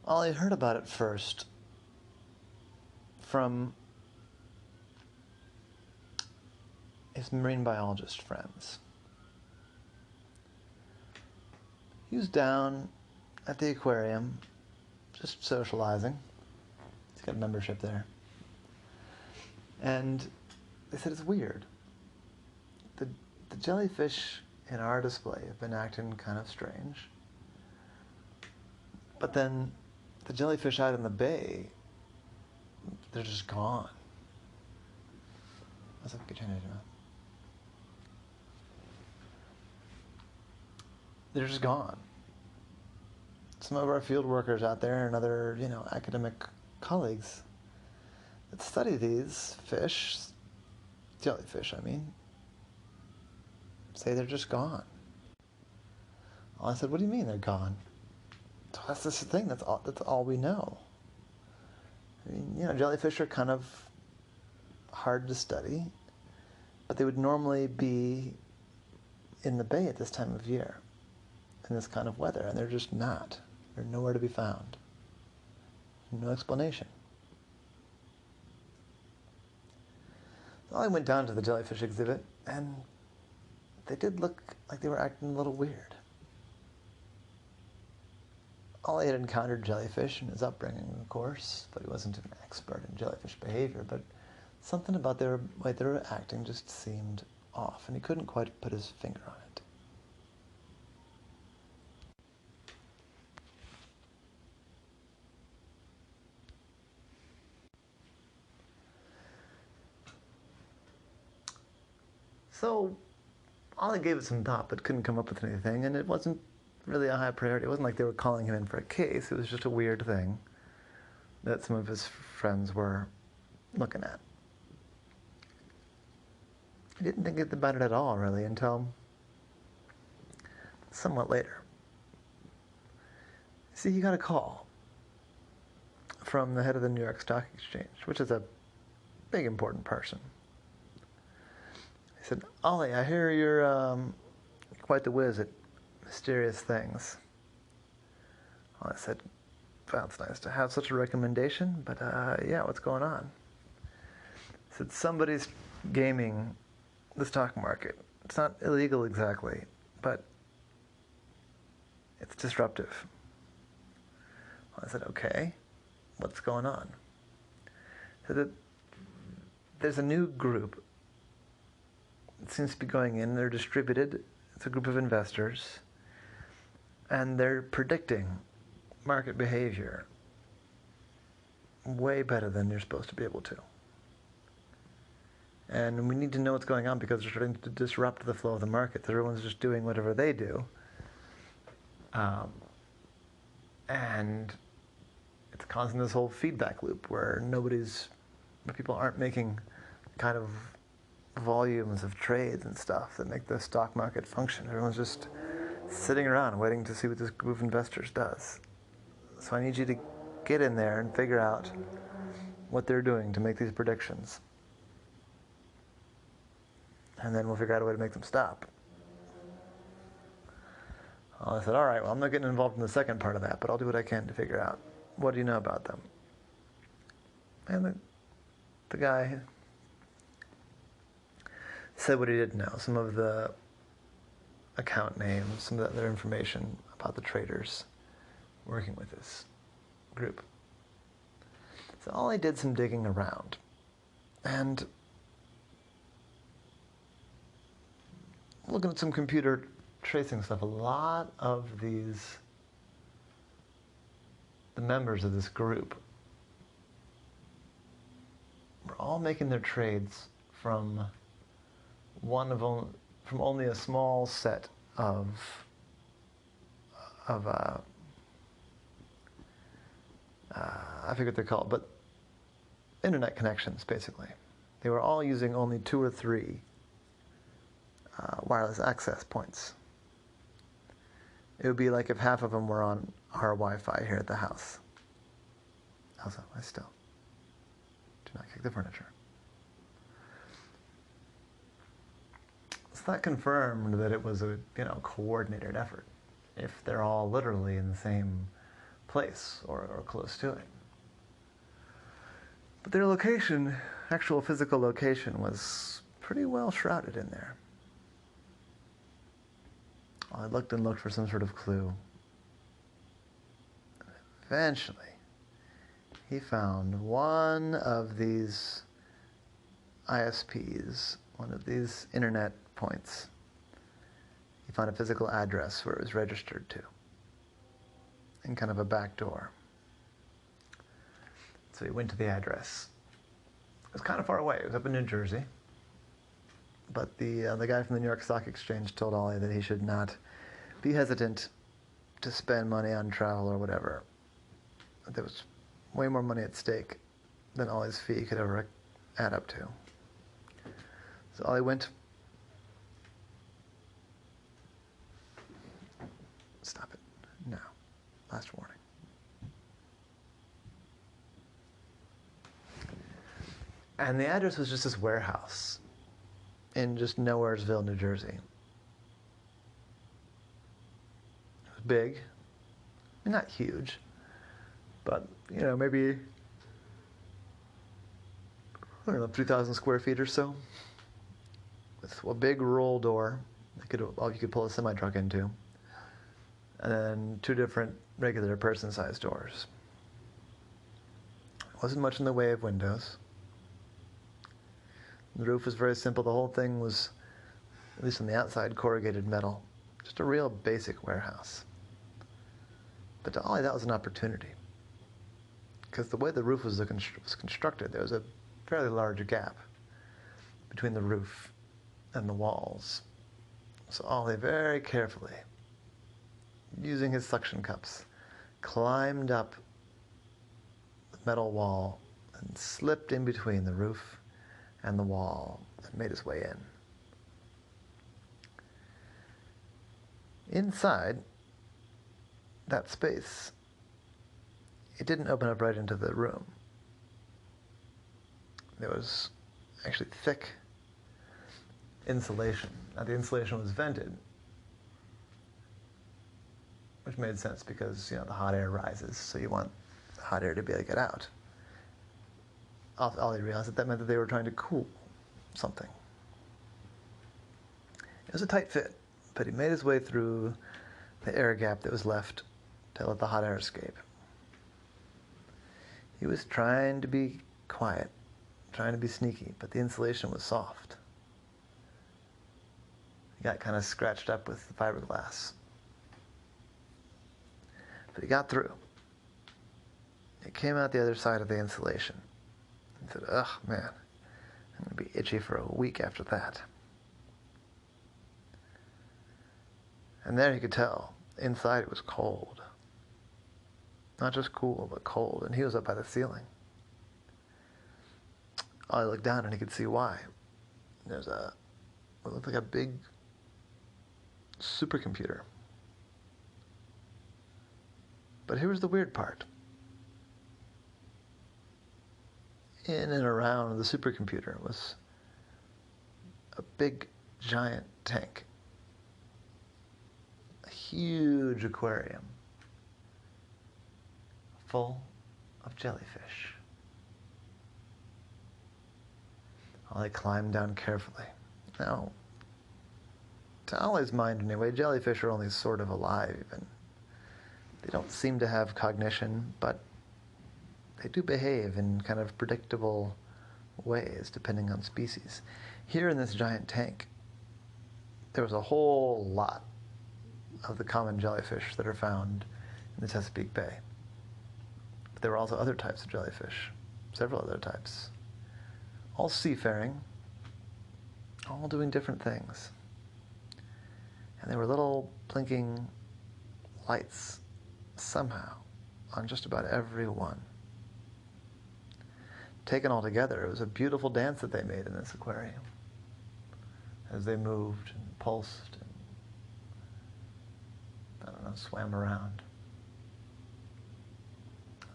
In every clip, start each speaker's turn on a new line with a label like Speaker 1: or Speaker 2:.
Speaker 1: Ollie heard about it first from his marine biologist friends. He was down at the aquarium, just socializing. He's got a membership there. And they said it's weird. The jellyfish in our display have been acting kind of strange. But then the jellyfish out in the bay, they're just gone. That's a good change. They're just gone. Some of our field workers out there and other, academic colleagues that study these fish, jellyfish, say they're just gone. I said, what do you mean they're gone? So that's the thing, that's all we know. Jellyfish are kind of hard to study, but they would normally be in the bay at this time of year, in this kind of weather, and they're just not. They're nowhere to be found. No explanation. So I went down to the jellyfish exhibit, and they did look like they were acting a little weird. Ollie had encountered jellyfish in his upbringing, of course, but he wasn't an expert in jellyfish behavior, but something about the way they were acting just seemed off, and he couldn't quite put his finger on it. So Ollie gave it some thought, but couldn't come up with anything, and it wasn't really a high priority. It wasn't like they were calling him in for a case. It was just a weird thing that some of his friends were looking at. He didn't think about it at all, really, until somewhat later. See, he got a call from the head of the New York Stock Exchange, which is a big, important person. He said, Ollie, I hear you're quite the whiz at mysterious things. Well, I said, well, it's nice to have such a recommendation, but yeah, what's going on? He said, somebody's gaming the stock market. It's not illegal exactly, but it's disruptive. Well, I said, okay, what's going on? He said that there's a new group. It seems to be going in. They're distributed. It's a group of investors. And they're predicting market behavior way better than you're supposed to be able to. And we need to know what's going on because they're starting to disrupt the flow of the market. Everyone's just doing whatever they do. And it's causing this whole feedback loop where people aren't making kind of volumes of trades and stuff that make the stock market function. Everyone's just sitting around waiting to see what this group of investors does. So I need you to get in there and figure out what they're doing to make these predictions. And then we'll figure out a way to make them stop. Well, I said, all right, well, I'm not getting involved in the second part of that, but I'll do what I can to figure out. What do you know about them? And the guy said what he did know. Some of the account names, some of the other information about the traders working with this group. So Ollie did some digging around. And looking at some computer tracing stuff, a lot of the members of this group were all making their trades from only a small set of I forget what they're called, but internet connections, basically. They were all using only 2 or 3 wireless access points. It would be like if half of them were on our Wi-Fi here at the house. Also, I still do not kick the furniture. So that confirmed that it was a coordinated effort. If they're all literally in the same place or close to it. But their location, actual physical location, was pretty well shrouded in there. I looked and looked for some sort of clue. Eventually, he found one of these ISPs, one of these internet points. He found a physical address where it was registered to, and kind of a back door. So he went to the address. It was kind of far away. It was up in New Jersey. But the guy from the New York Stock Exchange told Ollie that he should not be hesitant to spend money on travel or whatever. There was way more money at stake than Ollie's fee could ever add up to. So Ollie went. Stop it. No. Last warning. And the address was just this warehouse in just Nowheresville, New Jersey. It was big. I mean, not huge, but, maybe, I don't know, 3,000 square feet or so. With a big roll door that you could pull a semi-truck into. And then 2 different regular person-sized doors. Wasn't much in the way of windows. The roof was very simple. The whole thing was, at least on the outside, corrugated metal. Just a real basic warehouse. But to Ollie, that was an opportunity. Because the way the roof was constructed, there was a fairly large gap between the roof and the walls. So Ollie very carefully, using his suction cups, climbed up the metal wall and slipped in between the roof and the wall and made his way in. Inside that space, it didn't open up right into the room. There was actually thick insulation. Now the insulation was vented, which made sense because, the hot air rises, so you want the hot air to be able to get out. Ollie realized that meant that they were trying to cool something. It was a tight fit, but he made his way through the air gap that was left to let the hot air escape. He was trying to be quiet, trying to be sneaky, but the insulation was soft. He got kind of scratched up with the fiberglass. But he got through. He came out the other side of the insulation. He said, "Ugh, man, I'm going to be itchy for a week after that." And there he could tell, inside it was cold. Not just cool, but cold, and he was up by the ceiling. I looked down and he could see why. There's what looked like a big supercomputer. But here was the weird part. In and around the supercomputer was a big, giant tank. A huge aquarium full of jellyfish. Ollie climbed down carefully. Now, to Ollie's mind anyway, jellyfish are only sort of alive, and they don't seem to have cognition, but they do behave in kind of predictable ways, depending on species. Here in this giant tank, there was a whole lot of the common jellyfish that are found in the Chesapeake Bay. But there were also other types of jellyfish, several other types, all seafaring, all doing different things. And there were little blinking lights somehow on just about every one. Taken all together, it was a beautiful dance that they made in this aquarium as they moved and pulsed and, swam around.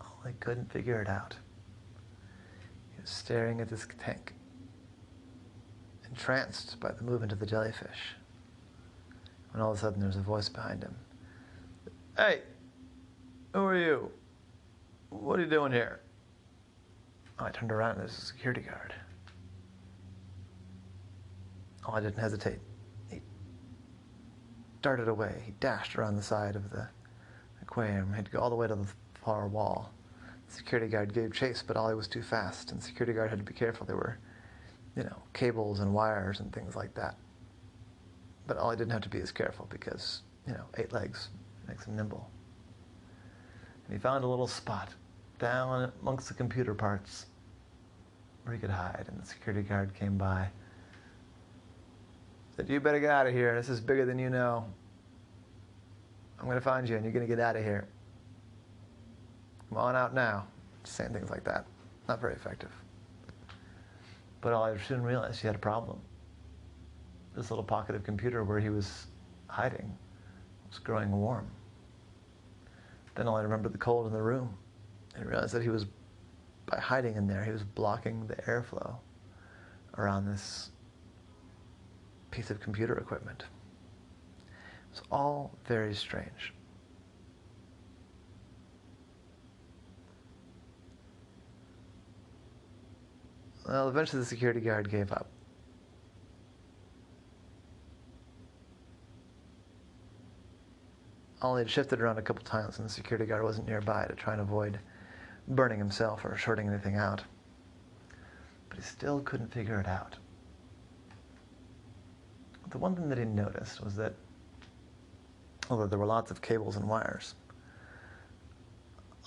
Speaker 1: Ollie couldn't figure it out. He was staring at this tank, entranced by the movement of the jellyfish, when all of a sudden there was a voice behind him. "Hey, Who are you? What are you doing here? I turned around and there's a security guard. I didn't hesitate. He darted away. He dashed around the side of the aquarium. He'd go all the way to the far wall. The security guard gave chase, but Ollie was too fast, and the security guard had to be careful. There were, cables and wires and things like that. But Ollie didn't have to be as careful because, 8 legs makes him nimble. And he found a little spot down amongst the computer parts where he could hide, and the security guard came by. Said, you better get out of here. This is bigger than you know. I'm going to find you, and you're going to get out of here. Come on out now. Just saying things like that. Not very effective. But Ollie soon realized he had a problem. This little pocket of computer where he was hiding was growing warm. Then Ollie remembered the cold in the room and realized that by hiding in there, he was blocking the airflow around this piece of computer equipment. It was all very strange. Well, eventually the security guard gave up. Ollie had shifted around a couple times and the security guard wasn't nearby to try and avoid burning himself or shorting anything out. But he still couldn't figure it out. The one thing that he noticed was that, although there were lots of cables and wires,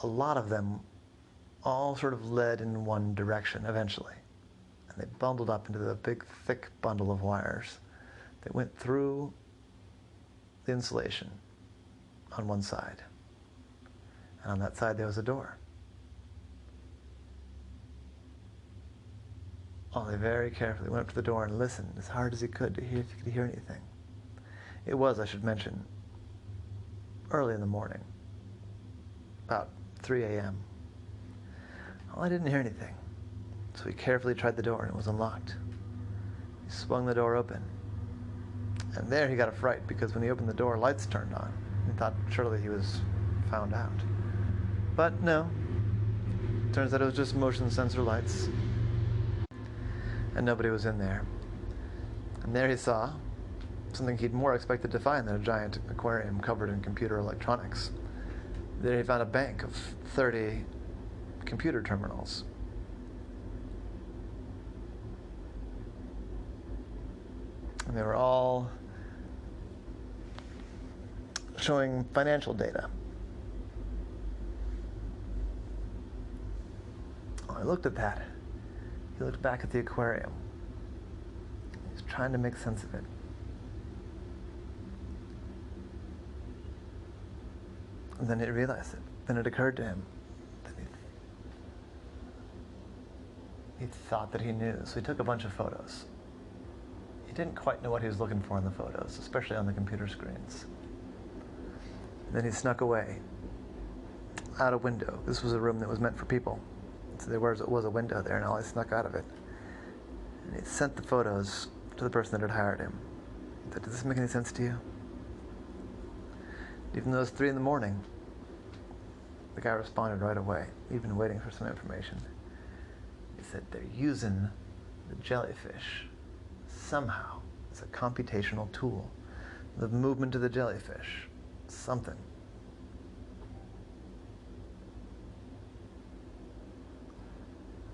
Speaker 1: a lot of them all sort of led in one direction eventually. And they bundled up into the big, thick bundle of wires that went through the insulation on one side. And on that side there was a door. Ollie very carefully went up to the door and listened as hard as he could to hear if he could hear anything. It was, I should mention, early in the morning, about 3 a.m. Ollie didn't hear anything, so he carefully tried the door and it was unlocked. He swung the door open, and there he got a fright because when he opened the door, lights turned on. He thought surely he was found out. But no, turns out it was just motion sensor lights. And nobody was in there. And there he saw something he'd more expected to find than a giant aquarium covered in computer electronics. There he found a bank of 30 computer terminals. And they were all showing financial data. I looked at that. He looked back at the aquarium. He was trying to make sense of it. And then he realized it. Then it occurred to him that he thought that he knew. So he took a bunch of photos. He didn't quite know what he was looking for in the photos, especially on the computer screens. And then he snuck away out a window. This was a room that was meant for people. So there was a window there, and Ollie snuck out of it. And he sent the photos to the person that had hired him. He said, does this make any sense to you? Even though it was 3 in the morning, the guy responded right away. He'd been waiting for some information. He said, they're using the jellyfish somehow as a computational tool. The movement of the jellyfish. Something.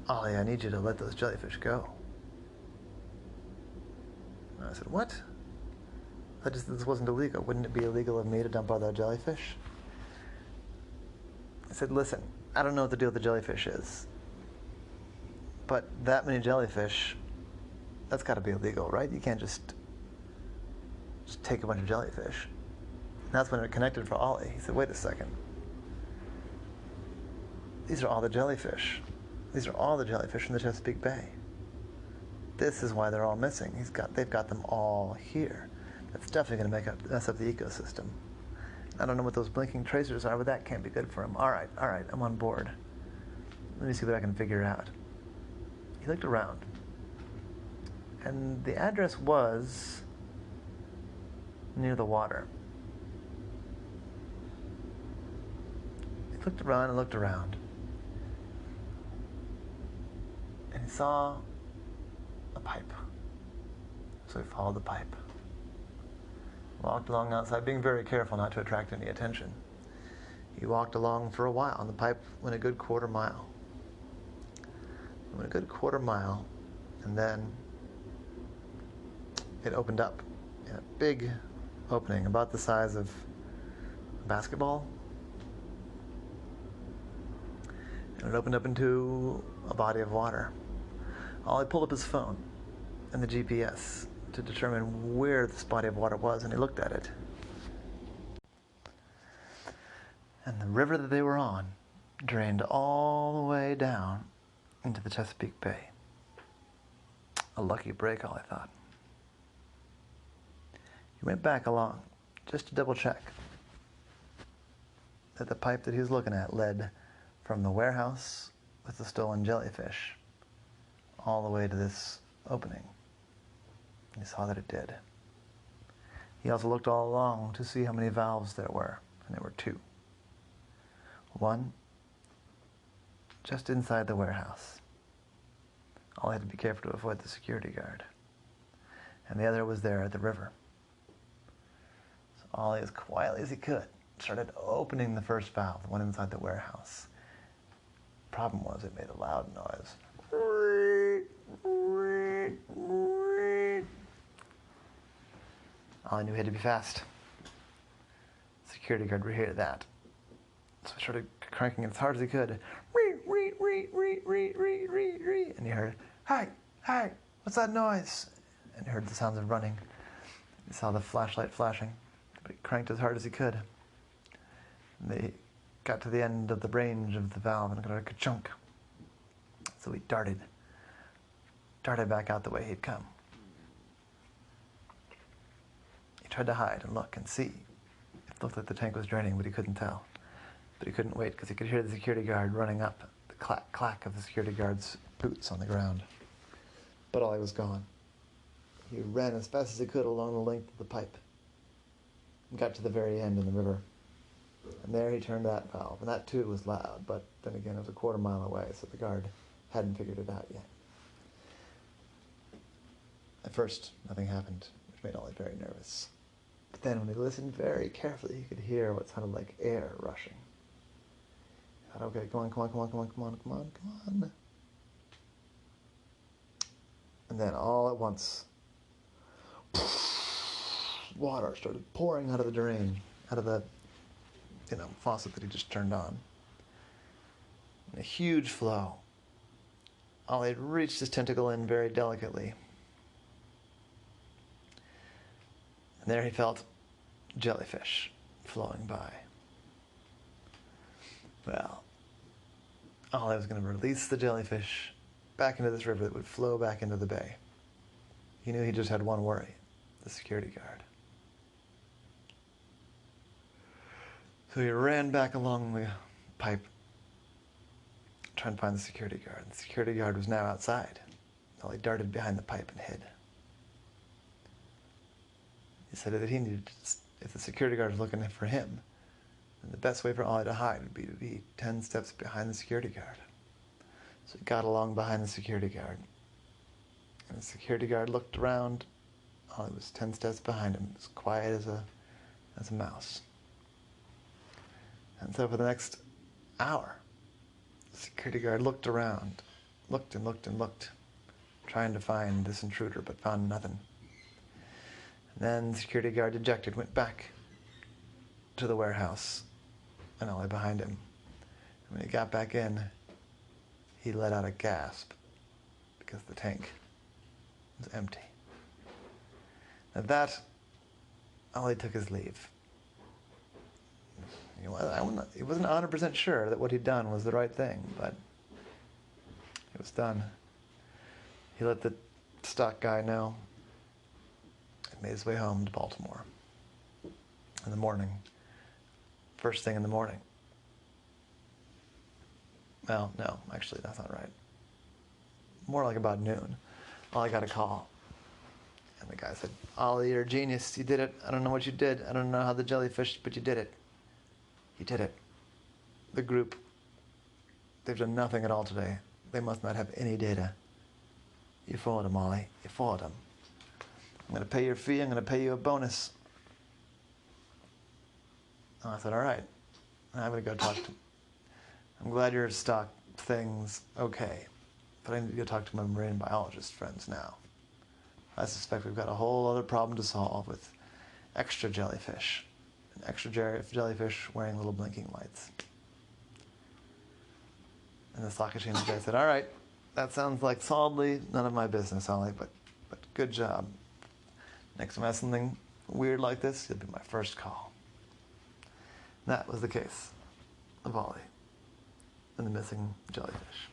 Speaker 1: Ollie, I need you to let those jellyfish go. And I said, what? This wasn't illegal. Wouldn't it be illegal of me to dump all that jellyfish? I said, listen, I don't know what the deal with the jellyfish is, but that many jellyfish, that's got to be illegal, right? You can't just take a bunch of jellyfish. And that's when it connected for Ollie. He said, wait a second. These are all the jellyfish. These are all the jellyfish in the Chesapeake Bay. This is why they're all missing. They've got them all here. That's definitely going to mess up the ecosystem. I don't know what those blinking tracers are, but that can't be good for him. All right, I'm on board. Let me see what I can figure out. He looked around, and the address was near the water. looked around and looked around. And he saw a pipe. So he followed the pipe. Walked along outside, being very careful not to attract any attention. He walked along for a while, and the pipe went a good quarter mile. It went a good quarter mile, and then it opened up in a big opening about the size of a basketball. And it opened up into a body of water. Ollie pulled up his phone and the GPS to determine where this body of water was, and he looked at it. And the river that they were on drained all the way down into the Chesapeake Bay. A lucky break, Ollie thought. He went back along just to double check that the pipe that he was looking at led from the warehouse with the stolen jellyfish all the way to this opening. He saw that it did. He also looked all along to see how many valves there were, and there were 2. One just inside the warehouse. Ollie had to be careful to avoid the security guard. And the other was there at the river. So Ollie, as quietly as he could, started opening the first valve, the one inside the warehouse. Problem was, it made a loud noise. Ollie knew he had to be fast. The security guard would hear that. So he started cranking it as hard as he could. And he heard, "Hi, hi, what's that noise?" And he heard the sounds of running. He saw the flashlight flashing, but he cranked as hard as he could. And they got to the end of the range of the valve and got a ka-chunk. So he darted back out the way he'd come. He tried to hide and look and see. It looked like the tank was draining, but he couldn't tell. But he couldn't wait because he could hear the security guard running up, the clack, clack of the security guard's boots on the ground. But Ollie was gone. He ran as fast as he could along the length of the pipe and got to the very end in the river. And there he turned that valve, and that too was loud, but then again it was a quarter mile away, so the guard hadn't figured it out yet. At first, nothing happened, which made Ollie very nervous. But then when he listened very carefully, he could hear what sounded like air rushing. He thought, okay, come on. And then all at once, water started pouring out of the drain, out of the faucet that he just turned on. In a huge flow. Ollie had reached his tentacle in very delicately. And there he felt jellyfish flowing by. Well, Ollie was going to release the jellyfish back into this river that would flow back into the bay. He knew he just had one worry, the security guard. So he ran back along the pipe, trying to find the security guard. The security guard was now outside. Ollie darted behind the pipe and hid. He said that he needed, if the security guard was looking for him, then the best way for Ollie to hide would be to be 10 steps behind the security guard. So he got along behind the security guard. And the security guard looked around. Ollie was 10 steps behind him, as quiet as a mouse. And so for the next hour, the security guard looked around, looked and looked and looked, trying to find this intruder, but found nothing. And then the security guard, dejected, went back to the warehouse, and Ollie behind him. And when he got back in, he let out a gasp, because the tank was empty. At that, Ollie took his leave. He wasn't 100% sure that what he'd done was the right thing, but it was done. He let the stock guy know and made his way home to Baltimore in the morning. First thing in the morning. Well, no, actually, that's not right. More like about noon. Ollie got a call. And the guy said, "Ollie, you're a genius. You did it. I don't know what you did. I don't know how the jellyfish, but you did it. You did it. the group, they've done nothing at all today. They must not have any data. You followed them, Ollie. You followed them. I'm going to pay your fee. I'm going to pay you a bonus. And I said, all right. I'm going to go talk to... I'm glad your stock thing's okay, but I need to go talk to my marine biologist friends now. I suspect we've got a whole other problem to solve with extra jellyfish. An extra jellyfish wearing little blinking lights. And the stock exchange guy said, all right, that sounds like solidly none of my business, Ollie, but good job. Next time I have something weird like this, you'll be my first call. And that was the case of Ollie and the missing jellyfish.